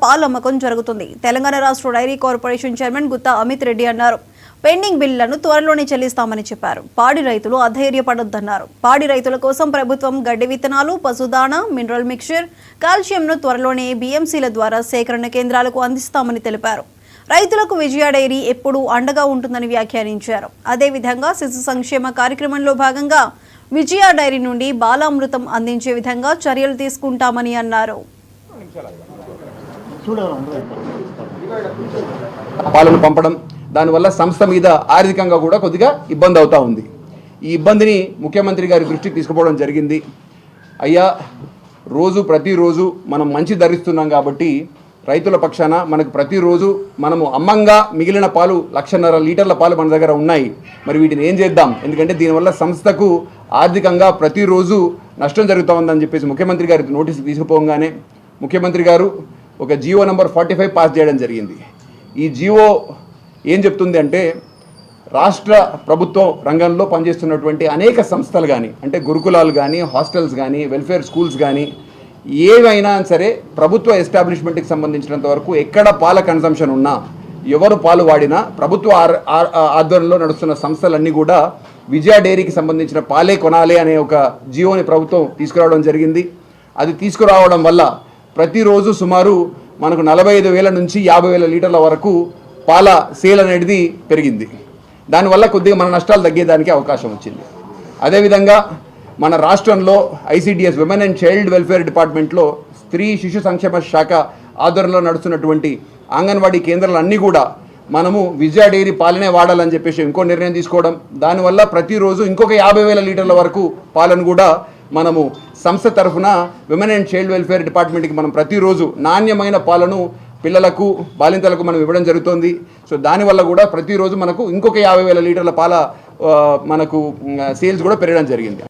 పాల అమ్మకం జరుగుతుంది. తెలంగాణ రాష్ట్ర dairy corporation chairman Gutha Amit Reddy అన్నారు. పెండింగ్ బిల్లులను త్వరలోనే చెల్లిస్తామని చెప్పారు. పాడి రైతులు అధైర్యపడొద్దన్నారు. పాడి రైతుల కోసం ప్రభుత్వం గడ్డి విత్తనాలు, పశుదాణ, మినరల్ మిక్చర్, కాల్షియంను త్వరలోనే బీఎంసీల ద్వారా సేకరణ కేంద్రాలకు అందిస్తామని తెలిపారు. రైతులకు విజయ డైరీ ఎప్పుడూ అండగా ఉంటుందని వ్యాఖ్యానించారు. అదేవిధంగా శిశు సంక్షేమ కార్యక్రమంలో భాగంగా విజయ డైరీ నుండి బాలామృతం అందించే విధంగా చర్యలు తీసుకుంటామని అన్నారు. పాలను పంపడం దానివల్ల సంస్థ మీద ఆర్థికంగా కూడా కొద్దిగా ఇబ్బంది అవుతా ఉంది. ఈ ఇబ్బందిని ముఖ్యమంత్రి గారి దృష్టికి తీసుకుపోవడం జరిగింది. అయ్యా, ప్రతిరోజు మనం మంచి ధరిస్తున్నాం కాబట్టి రైతుల పక్షాన మనకు ప్రతిరోజు మనము అమ్మంగా మిగిలిన పాలు 1.5 లీటర్ల పాలు మన దగ్గర ఉన్నాయి. మరి వీటిని ఏం చేద్దాం? ఎందుకంటే దీనివల్ల సంస్థకు ఆర్థికంగా ప్రతిరోజు నష్టం జరుగుతూ ఉందని చెప్పేసి ముఖ్యమంత్రి గారి నోటీసు తీసుకుపోగానే ముఖ్యమంత్రి గారు ఒక జియో నంబర్ 45 పాస్ చేయడం జరిగింది. ఈ జియో ఏం చెప్తుంది అంటే, రాష్ట్ర ప్రభుత్వ రంగంలో పనిచేస్తున్నటువంటి అనేక సంస్థలు కానీ, అంటే గురుకులాలు కానీ, హాస్టల్స్ కానీ, వెల్ఫేర్ స్కూల్స్ కానీ, ఏవైనా సరే ప్రభుత్వ ఎస్టాబ్లిష్మెంట్కి సంబంధించినంత వరకు ఎక్కడ పాల కన్సంప్షన్ ఉన్నా, ఎవరు పాలు వాడినా ప్రభుత్వ ఆధ్వర్యంలో నడుస్తున్న సంస్థలన్నీ కూడా విజయ డైరీకి సంబంధించిన పాలే కొనాలి అనే ఒక జియోని ప్రభుత్వం తీసుకురావడం జరిగింది. అది తీసుకురావడం వల్ల ప్రతిరోజు సుమారు మనకు 45,000 నుంచి 50,000 లీటర్ల వరకు పాల సేల్ అనేది పెరిగింది. దానివల్ల కొద్దిగా మన నష్టాలు తగ్గేదానికి అవకాశం వచ్చింది. అదేవిధంగా మన రాష్ట్రంలో ICDS women and child welfare డిపార్ట్మెంట్లో స్త్రీ శిశు సంక్షేమ శాఖ ఆధ్వర్యంలో నడుస్తున్నటువంటి అంగన్వాడీ కేంద్రాలన్నీ కూడా మనము విజయ డైరీ పాలనే వాడాలని చెప్పేసి ఇంకో నిర్ణయం తీసుకోవడం, దానివల్ల ప్రతిరోజు ఇంకొక 50,000 లీటర్ల వరకు పాలను కూడా మనము సంస్థ తరఫున విమెన్ అండ్ చైల్డ్ వెల్ఫేర్ డిపార్ట్మెంట్కి మనం ప్రతిరోజు నాణ్యమైన పాలను పిల్లలకు, బాలింతలకు మనం ఇవ్వడం జరుగుతుంది. సో దానివల్ల కూడా ప్రతిరోజు మనకు ఇంకొక 50,000 లీటర్ల పాల మనకు సేల్స్ కూడా పెరగడం జరిగింది.